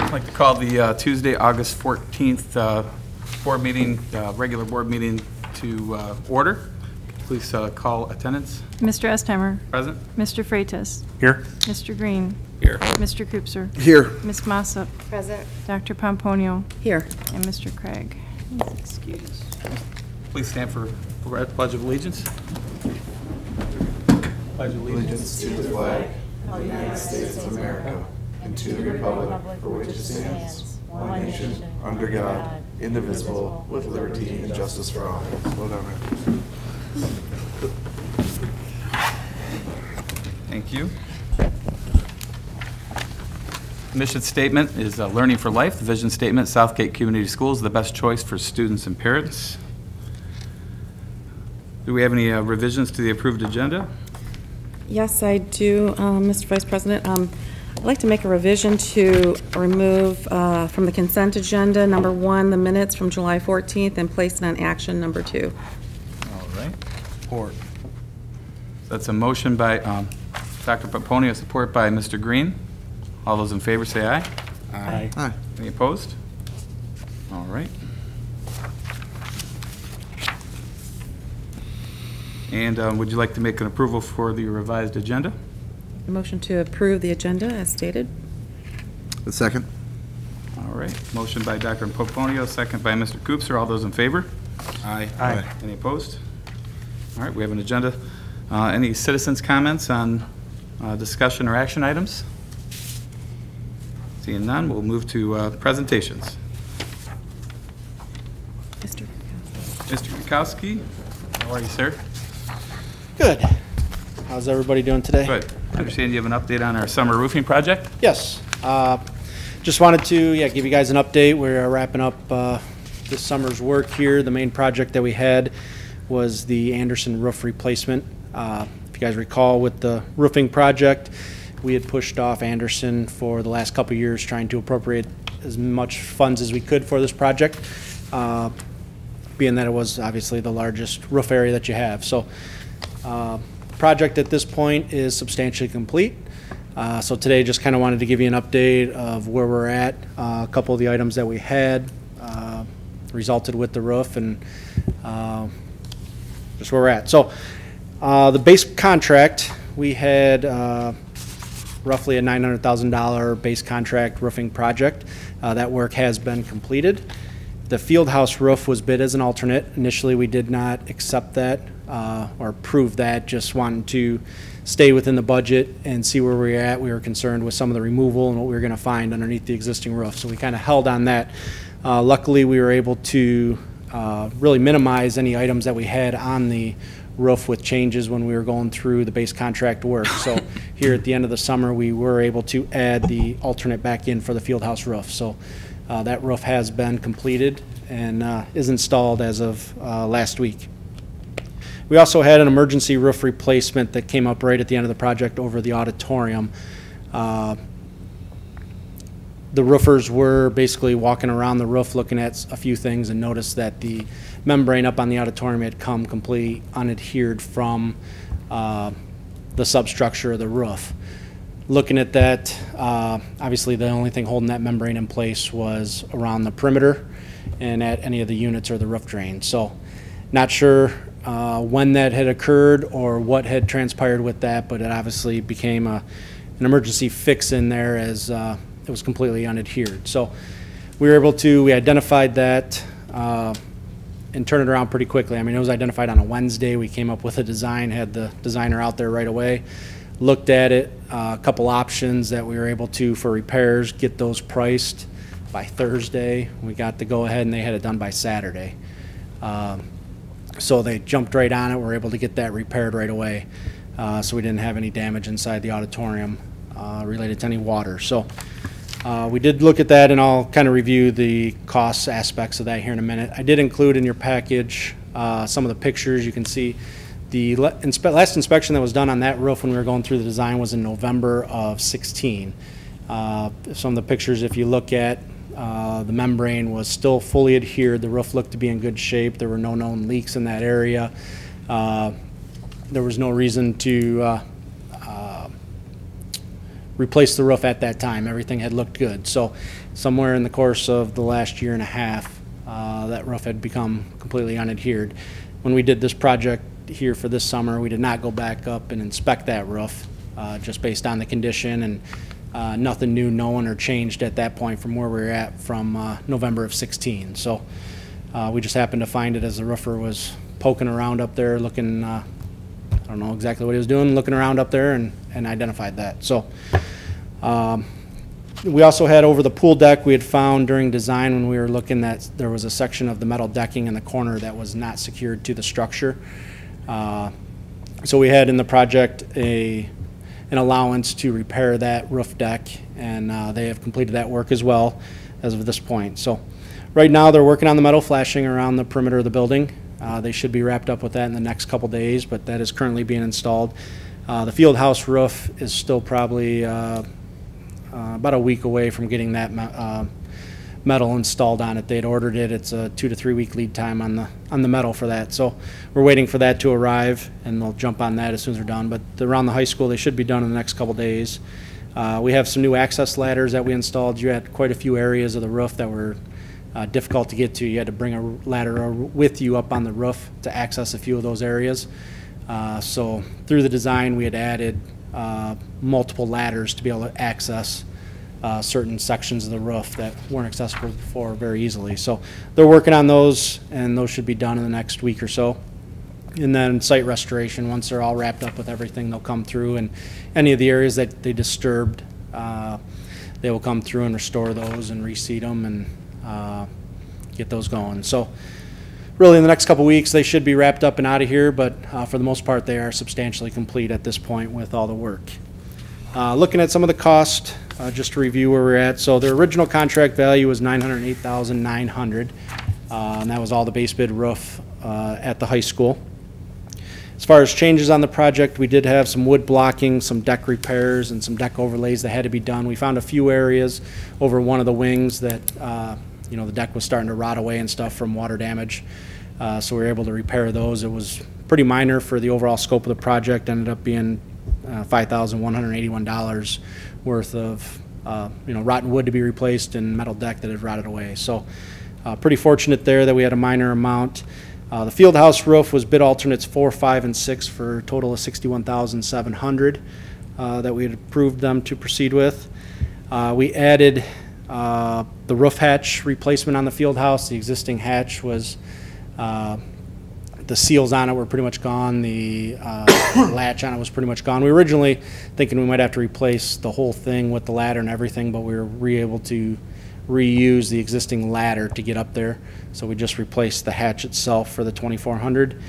I'd like to call the Tuesday, August 14th board meeting, regular board meeting to order. Please call attendance. Mr. Estheimer. Present. Mr. Freitas. Here. Mr. Green. Here. Mr. Koopser. Here. Ms. Mossop. Present. Dr. Pomponio. Here. And Mr. Craig. He's excused. Please stand for Pledge of Allegiance. Pledge of Allegiance to the flag of the United States of America and to the republic for which it stands, one nation, under God, indivisible, with liberty and justice for all. Slow down, man. Thank you. Mission statement is Learning for Life. The vision statement, Southgate Community Schools, the best choice for students and parents. Do we have any revisions to the approved agenda? Yes, I do, Mr. Vice President. I'd like to make a revision to remove from the consent agenda, number 1, the minutes from July 14th, and place it on action, number 2. All right. Support. That's a motion by Dr. Pomponio, support by Mr. Green. All those in favor say aye. Aye. Aye. Any opposed? All right. And would you like to make an approval for the revised agenda? A motion to approve the agenda as stated. The second. All right. Motion by Dr. Pomponio, second by Mr. Koopser. All those in favor? Aye. Aye. Any opposed? All right. We have an agenda. Any citizens' comments on discussion or action items? Seeing none, we'll move to presentations. Mr. Mr. Kukowski, how are you, sir? Good. How's everybody doing today? Good. I understand you have an update on our summer roofing project? Yes. Just wanted to give you guys an update. We're wrapping up this summer's work here. The main project that we had was the Anderson roof replacement. If you guys recall, with the roofing project, we had pushed off Anderson for the last couple of years, trying to appropriate as much funds as we could for this project, being that it was obviously the largest roof area that you have. So the project at this point is substantially complete. So today just kind of wanted to give you an update of where we're at. A couple of the items that we had resulted with the roof, and just where we're at. So the base contract, we had roughly a $900,000 base contract roofing project. That work has been completed. The field house roof was bid as an alternate. Initially, we did not accept that or approve that, just wanting to stay within the budget and see where we're at. We were concerned with some of the removal and what we were going to find underneath the existing roof. So we kind of held on that. Luckily, we were able to really minimize any items that we had on the roof with changes when we were going through the base contract work. So here at the end of the summer, we were able to add the alternate back in for the field house roof. So that roof has been completed and is installed as of last week. We also had an emergency roof replacement that came up right at the end of the project over the auditorium. The roofers were basically walking around the roof looking at a few things and noticed that the membrane up on the auditorium had come completely unadhered from the substructure of the roof. Looking at that, obviously the only thing holding that membrane in place was around the perimeter and at any of the units or the roof drain. So not sure when that had occurred or what had transpired with that, but it obviously became an emergency fix in there as it was completely unadhered. So we were able to, we identified that and turn it around pretty quickly. I mean, it was identified on a Wednesday. We came up with a design, had the designer out there right away, looked at it, a couple options that we were able to, for repairs, get those priced by Thursday. We got to go ahead and they had it done by Saturday. So they jumped right on it. We were able to get that repaired right away. So we didn't have any damage inside the auditorium related to any water. So we did look at that, and I'll kind of review the cost aspects of that here in a minute. I did include in your package some of the pictures. You can see the last inspection that was done on that roof when we were going through the design was in November of 16. Some of the pictures, if you look at, the membrane was still fully adhered. The roof looked to be in good shape. There were no known leaks in that area. There was no reason to replaced the roof at that time. Everything had looked good. So somewhere in the course of the last year and a half, that roof had become completely unadhered. When we did this project here for this summer, we did not go back up and inspect that roof, just based on the condition, and nothing new known or changed at that point from where we were at from November of 16. So we just happened to find it as the roofer was poking around up there looking, I don't know exactly what he was doing, looking around up there, and identified that. So we also had over the pool deck, we had found during design when we were looking that there was a section of the metal decking in the corner that was not secured to the structure. So we had in the project an allowance to repair that roof deck, and they have completed that work as well as of this point. So right now they're working on the metal flashing around the perimeter of the building. They should be wrapped up with that in the next couple days, but that is currently being installed. The field house roof is still probably about a week away from getting that metal installed on it. They'd ordered it. It's a 2 to 3 week lead time on the metal for that. So we're waiting for that to arrive, and they'll jump on that as soon as they're done. But around the high school, they should be done in the next couple days. We have some new access ladders that we installed. You had quite a few areas of the roof that were difficult to get to. You had to bring a ladder with you up on the roof to access a few of those areas. So through the design, we had added multiple ladders to be able to access certain sections of the roof that weren't accessible before very easily. So they're working on those, and those should be done in the next week or so. And then site restoration, once they're all wrapped up with everything, they'll come through, and any of the areas that they disturbed, they will come through and restore those and reseed them and get those going. So really in the next couple weeks they should be wrapped up and out of here, but for the most part they are substantially complete at this point with all the work. Looking at some of the cost, just to review where we're at. So their original contract value was $908,900, and that was all the base bid roof at the high school. As far as changes on the project, we did have some wood blocking, some deck repairs, and some deck overlays that had to be done. We found a few areas over one of the wings that you know, the deck was starting to rot away and stuff from water damage, so we were able to repair those. It was pretty minor for the overall scope of the project. Ended up being $5,181 worth of you know, rotten wood to be replaced and metal deck that had rotted away. So pretty fortunate there that we had a minor amount. The field house roof was bid alternates 4, 5, and 6 for a total of $61,700 that we had approved them to proceed with. We added the roof hatch replacement on the field house. The existing hatch was, the seals on it were pretty much gone. The latch on it was pretty much gone. We were originally thinking we might have to replace the whole thing with the ladder and everything, but we were able to reuse the existing ladder to get up there. So we just replaced the hatch itself for the $2,400.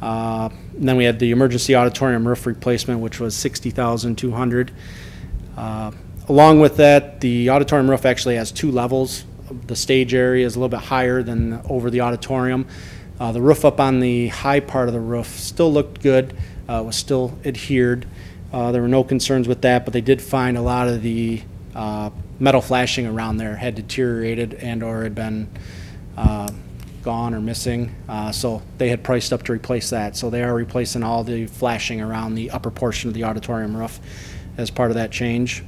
And then we had the emergency auditorium roof replacement, which was $60,200. Along with that, the auditorium roof actually has 2 levels. The stage area is a little bit higher than over the auditorium. The roof up on the high part of the roof still looked good, was still adhered. There were no concerns with that, but they did find a lot of the metal flashing around there had deteriorated and or had been gone or missing, so they had priced up to replace that. So they are replacing all the flashing around the upper portion of the auditorium roof as part of that change.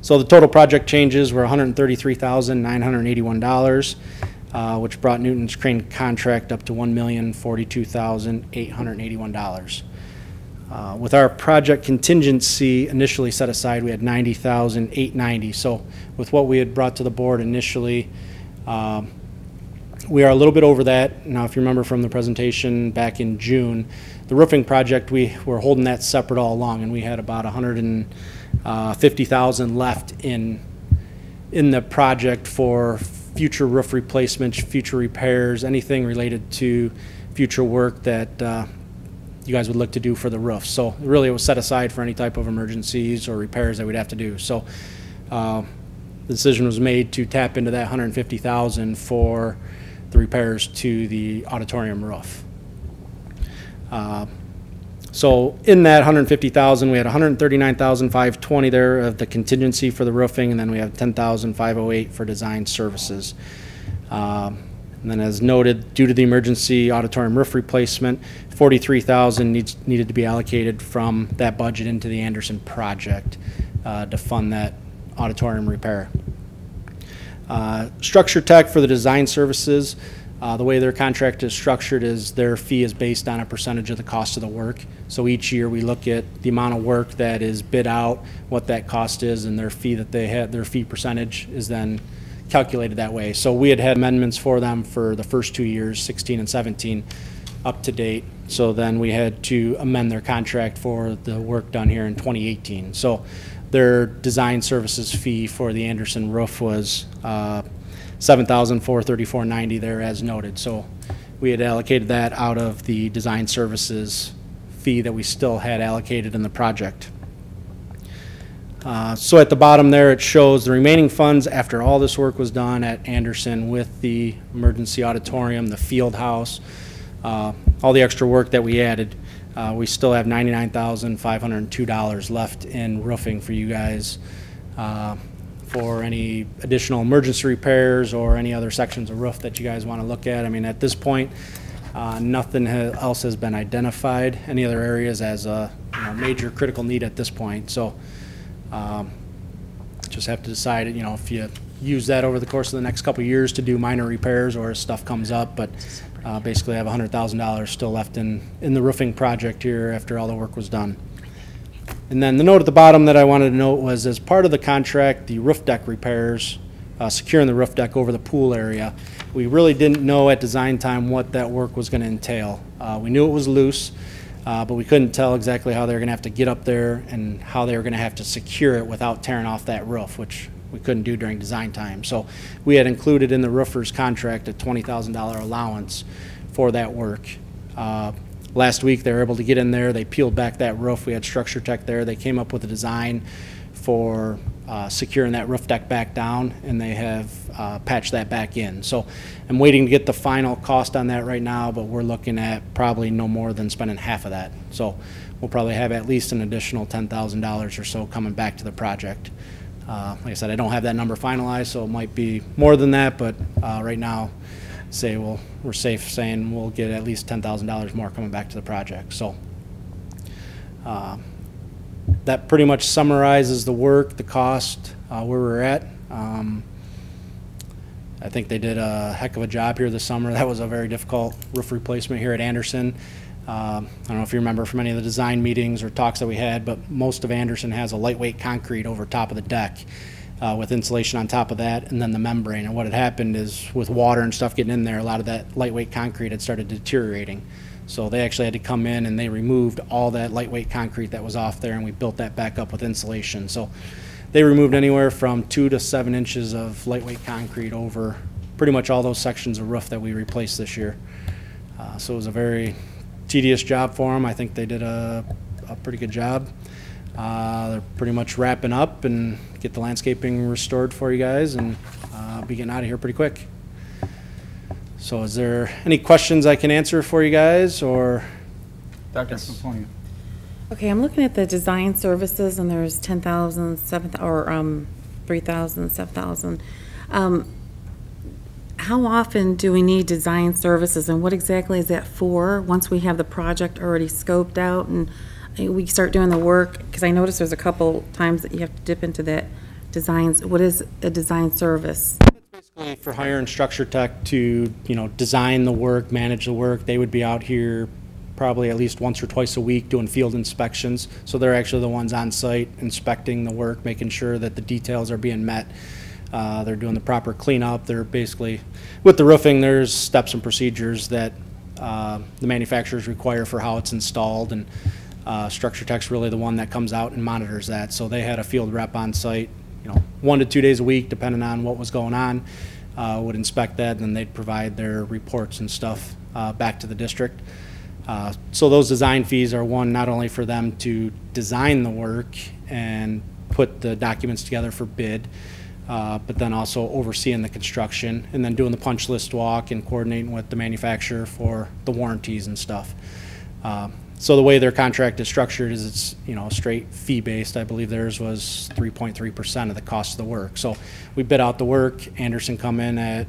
So the total project changes were $133,981, which brought Newton's Crane contract up to $1,042,881. With our project contingency initially set aside, we had $90,890. So with what we had brought to the board initially, we are a little bit over that. Now, if you remember from the presentation back in June, the roofing project, we were holding that separate all along, and we had about $150,000 left in the project for future roof replacements, future repairs, anything related to future work that you guys would look to do for the roof. So really it was set aside for any type of emergencies or repairs that we'd have to do. So the decision was made to tap into that $150,000 for the repairs to the auditorium roof. So in that $150,000, we had $139,520 there of the contingency for the roofing, and then we have $10,508 for design services. And then as noted, due to the emergency auditorium roof replacement, $43,000 needed to be allocated from that budget into the Anderson project to fund that auditorium repair. Structure Tech for the design services, the way their contract is structured is their fee is based on a percentage of the cost of the work. So each year we look at the amount of work that is bid out, what that cost is, and their fee that they had, their fee percentage is then calculated that way. So we had amendments for them for the first 2 years, 16 and 17, up to date. So then we had to amend their contract for the work done here in 2018. So their design services fee for the Anderson roof was $7,434.90 there as noted. So we had allocated that out of the design services fee that we still had allocated in the project. So at the bottom there it shows the remaining funds after all this work was done at Anderson with the emergency auditorium, the field house, all the extra work that we added. We still have $99,502 left in roofing for you guys for any additional emergency repairs or any other sections of roof that you guys want to look at. I mean, at this point, nothing else has been identified, any other areas as a major critical need at this point. So just have to decide, if you use that over the course of the next couple of years to do minor repairs or as stuff comes up. But basically I have $100,000 still left in the roofing project here after all the work was done. And then the note at the bottom that I wanted to note was, as part of the contract, the roof deck repairs, securing the roof deck over the pool area, we really didn't know at design time what that work was going to entail. We knew it was loose, but we couldn't tell exactly how they were going to have to get up there and how they were going to have to secure it without tearing off that roof, which we couldn't do during design time. So we had included in the roofer's contract a $20,000 allowance for that work. Last week they were able to get in there, they peeled back that roof, we had Structure Tech there, they came up with a design for securing that roof deck back down, and they have patched that back in. So I'm waiting to get the final cost on that right now, but we're looking at probably no more than spending half of that. So we'll probably have at least an additional $10,000 or so coming back to the project. Like I said, I don't have that number finalized, so it might be more than that, but right now, we're safe saying we'll get at least $10,000 more coming back to the project. So that pretty much summarizes the work, the cost, where we're at. I think they did a heck of a job here this summer. That was a very difficult roof replacement here at Anderson. I don't know if you remember from any of the design meetings or talks that we had, but most of Anderson has a lightweight concrete over top of the deck with insulation on top of that, and then the membrane. And what had happened is, with water and stuff getting in there, a lot of that lightweight concrete had started deteriorating. So they actually had to come in and they removed all that lightweight concrete that was off there, and we built that back up with insulation. So they removed anywhere from 2 to 7 inches of lightweight concrete over pretty much all those sections of roof that we replaced this year. So it was a very tedious job for them. I think they did a pretty good job. They're pretty much wrapping up and get the landscaping restored for you guys, and be getting out of here pretty quick. So is there any questions I can answer for you guys, or? Dr. Pomponio. Okay, I'm looking at the design services, and there's 10,000, 7,000, or 3,000, 7,000. How often do we need design services, and what exactly is that for? Once we have the project already scoped out and we start doing the work, because I noticed there's a couple times that you have to dip into that designs. What is a design service? Basically for hiring Structure Tech to, design the work, manage the work. They would be out here probably at least once or twice a week doing field inspections. So they're actually the ones on site inspecting the work, making sure that the details are being met. They're doing the proper cleanup. They're basically, with the roofing, there's steps and procedures that the manufacturers require for how it's installed, and Structure Tech's really the one that comes out and monitors that. So they had a field rep on site, 1 to 2 days a week, depending on what was going on, would inspect that, and then they'd provide their reports and stuff back to the district. So those design fees are one, not only for them to design the work and put the documents together for bid, but then also overseeing the construction and then doing the punch list walk and coordinating with the manufacturer for the warranties and stuff. So the way their contract is structured is it's, straight fee-based. I believe theirs was 3.3% of the cost of the work. So we bid out the work. Anderson come in at,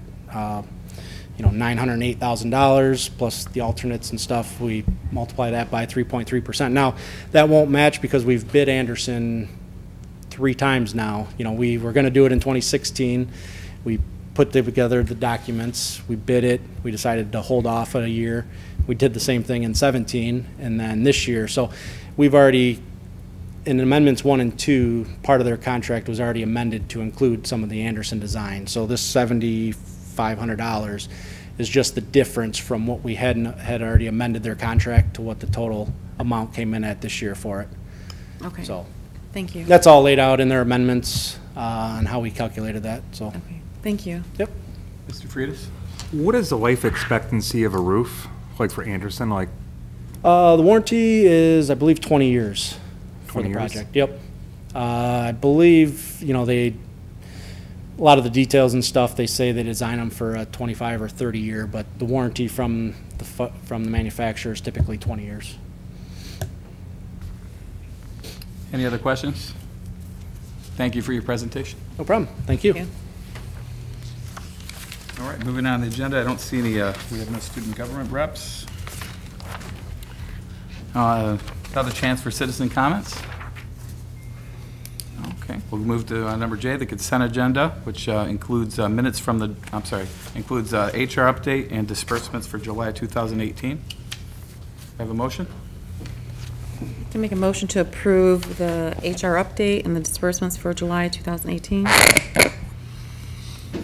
$908,000 plus the alternates and stuff. We multiply that by 3.3%. Now, that won't match because we've bid Anderson 3 times now. You know, we were gonna do it in 2016. We put together the documents, we bid it, we decided to hold off a year. We did the same thing in 17 and then this year. So we've already, in amendments 1 and 2, part of their contract was already amended to include some of the Anderson design. So this $7,500 is just the difference from what we had already amended their contract to what the total amount came in at this year for it. Okay, So thank you. that's all laid out in their amendments on how we calculated that, so. Okay, thank you. Yep. Mr. Freitas? What is the life expectancy of a roof, like for Anderson, like? The warranty is, I believe, 20 years for 20 the years? project. Yep. I believe, you know, a lot of the details and stuff, they say they design them for a 25 or 30 year, but the warranty from the manufacturer is typically 20 years. Any other questions? Thank you for your presentation. No problem. Thank you. Thank you. All right, moving on the agenda, I don't see any, we have no student government reps. Another chance for citizen comments? Okay, we'll move to number J, the consent agenda, which includes minutes from the, includes HR update and disbursements for July 2018. Have a motion? To make a motion to approve the HR update and the disbursements for July 2018.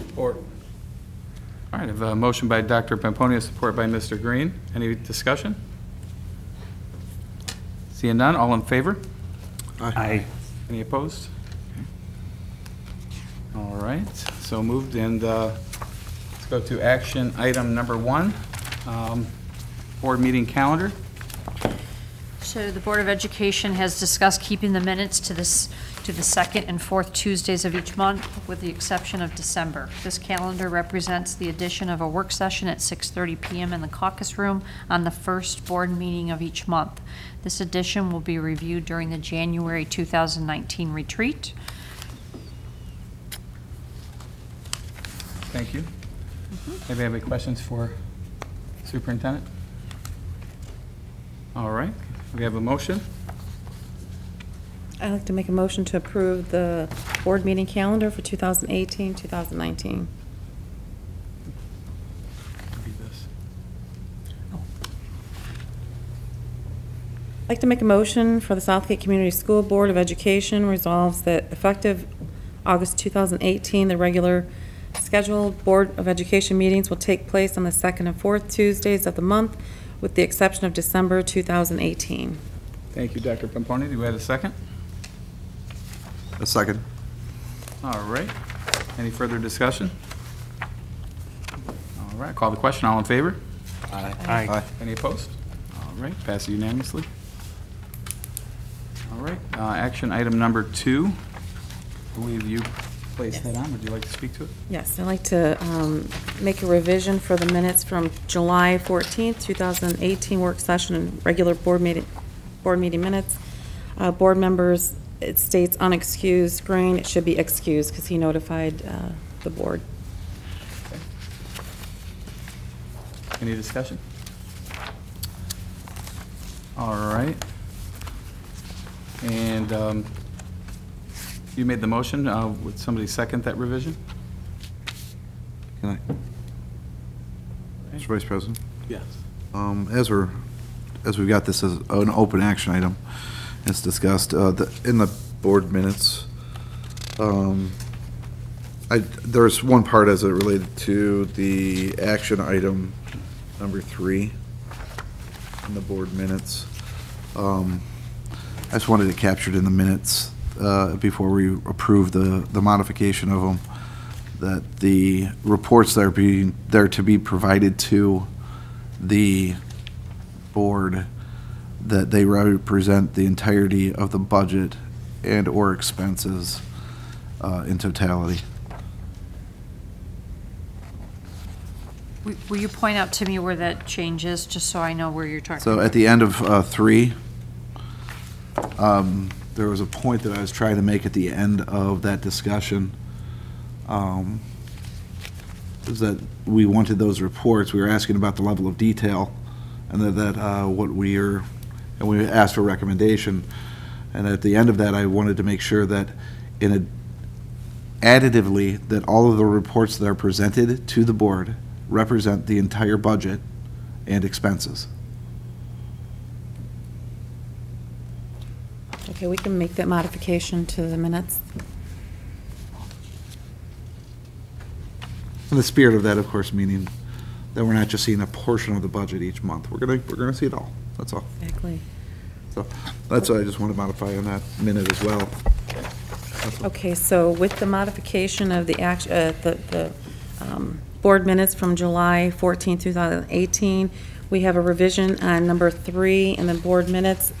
Support. All right, I have a motion by Dr. Pomponio, support by Mr. Green. Any discussion? Seeing none, all in favor? Aye. Any opposed? All right, so moved, and let's go to action item number 1, board meeting calendar. So the Board of Education has discussed keeping the minutes to the second and fourth Tuesdays of each month, with the exception of December. This calendar represents the addition of a work session at 6:30 PM in the caucus room on the first board meeting of each month. This addition will be reviewed during the January 2019 retreat. Thank you. Anybody have any questions for superintendent? All right, we have a motion. I'd like to make a motion to approve the board meeting calendar for 2018, 2019. I'd like to make a motion for the Southgate Community School Board of Education resolves that effective August 2018, the regular scheduled Board of Education meetings will take place on the second and fourth Tuesdays of the month, with the exception of December 2018. Thank you, Dr. Pomponio. Do we have a second? A second. All right. Any further discussion? All right, call the question. All in favor? Aye. Any opposed? All right, pass unanimously. All right, action item number 2. I believe you placed that on. Would you like to speak to it? Yes, I'd like to make a revision for the minutes from July 14th, 2018 work session and regular board meeting minutes. Board members, it states unexcused. Green, it should be excused because he notified the board. Any discussion? All right. And you made the motion. Would somebody second that revision? Can I? Mr. Vice President? Yes. As we've got this as an open action item, it's discussed in the board minutes. There's one part as it related to the action item number 3 in the board minutes. I just wanted to capture it in the minutes before we approve the modification of them, that the reports that are to be provided to the board, that they represent the entirety of the budget and or expenses in totality. Will you point out to me where that change is, just so I know where you're talking So about? at the end of 3, there was a point that I was trying to make at the end of that discussion. Is that we wanted those reports, we were asking about the level of detail, and and we asked for recommendation. And at the end of that, I wanted to make sure that additively, that all of the reports that are presented to the board represent the entire budget and expenses. Okay, we can make that modification to the minutes. In the spirit of that, of course, meaning that we're not just seeing a portion of the budget each month. We're gonna see it all. That's all. Exactly. So that's what I just want to modify on that minute as well. Okay, so with the modification of the act, board minutes from July 14, 2018, we have a revision on number 3 in the board minutes,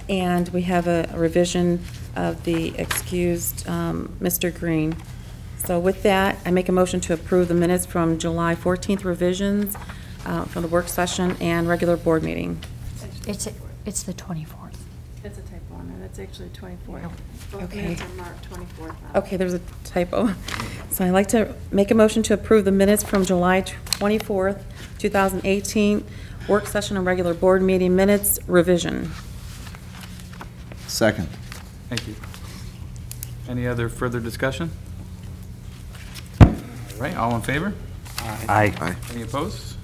and we have a revision of the excused Mr. Green. So with that, I make a motion to approve the minutes from July 14th revisions from the work session and regular board meeting. It's the 24th. It's a typo on there. That's actually 24th. Both Okay. minutes are marked 24th. Okay, there's a typo. So I'd like to make a motion to approve the minutes from July 24th, 2018, work session and regular board meeting minutes revision. Second. Thank you. Any other further discussion? All right, all in favor? Aye. Aye. Any opposed?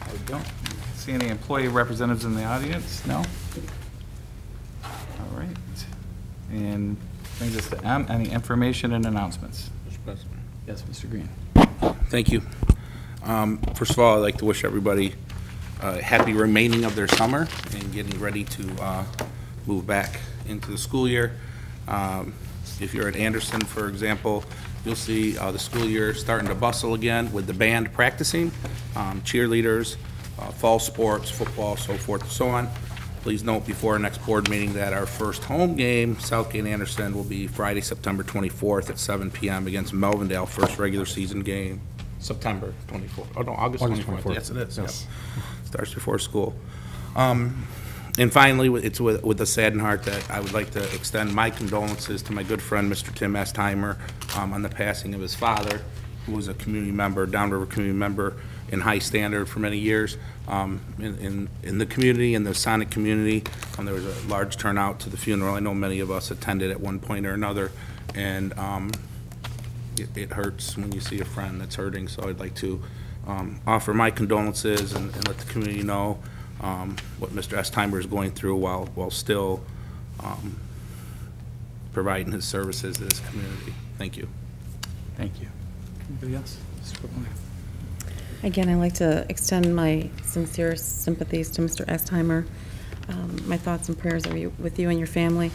I don't see any employee representatives in the audience, no? All right. And brings us to M, any information and announcements? Mr. President. Yes, Mr. Green. Thank you. First of all, I'd like to wish everybody a happy remaining of their summer and getting ready to move back into the school year. If you're at Anderson, for example, you'll see the school year starting to bustle again with the band practicing, cheerleaders, fall sports, football, so forth and so on. Please note before our next board meeting that our first home game, Southgate Anderson, will be Friday, September 24th at 7 p.m. against Melvindale, first regular season game, September 24th. Oh, no, August 24th. Yes, it is. Yes. Starts before school. And finally, it's with a saddened heart that I would like to extend my condolences to my good friend, Mr. Tim Estheimer, on the passing of his father, who was a community member, Downriver community member in High Standard for many years. In the community, in the Sonic community, there was a large turnout to the funeral. I know many of us attended at one point or another, and it hurts when you see a friend that's hurting, so I'd like to offer my condolences and let the community know what Mr. Estheimer is going through while still providing his services to this community. Thank you. Thank you. Anybody else? Mr. Whitmore? Again, I'd like to extend my sincere sympathies to Mr. Estheimer. My thoughts and prayers are with you and your family.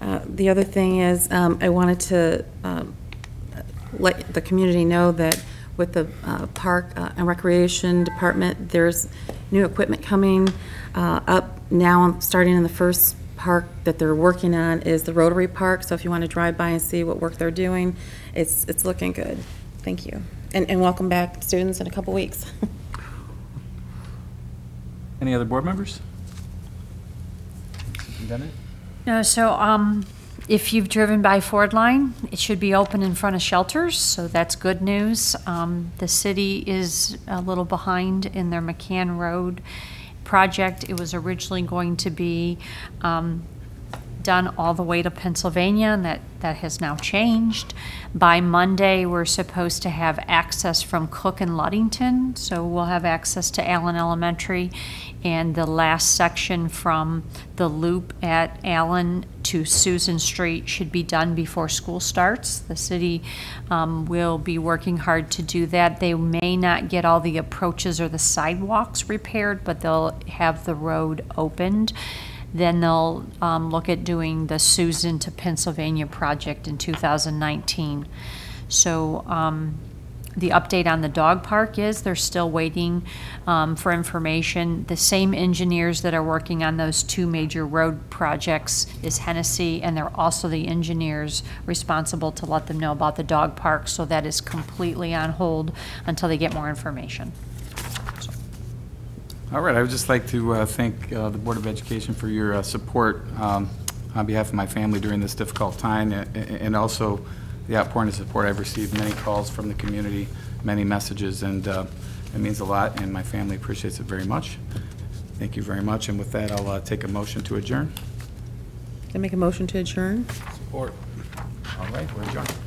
The other thing is, I wanted to let the community know that with the Park and Recreation Department, there's new equipment coming up now. Starting in the first park that they're working on is the Rotary Park. So if you want to drive by and see what work they're doing, it's looking good. Thank you. And welcome back, students, in a couple weeks. Any other board members? Superintendent? No, so if you've driven by Ford Line, it should be open in front of shelters, so that's good news. The city is a little behind in their McCann Road project. It was originally going to be done all the way to Pennsylvania, and that has now changed. By Monday, we're supposed to have access from Cook and Ludington, so we'll have access to Allen Elementary, and the last section from the loop at Allen to Susan Street should be done before school starts. The city will be working hard to do that. They may not get all the approaches or the sidewalks repaired, but they'll have the road opened. Then they'll look at doing the Susan to Pennsylvania project in 2019. So the update on the dog park is they're still waiting for information. The same engineers that are working on those two major road projects is Hennessy, and they're also the engineers responsible to let them know about the dog park. So that is completely on hold until they get more information. All right, I would just like to thank the Board of Education for your support on behalf of my family during this difficult time, and also the outpouring of support. I've received many calls from the community, many messages, and it means a lot, and my family appreciates it very much. Thank you very much, and with that, I'll take a motion to adjourn. I make a motion to adjourn. Support. All right, we're adjourned.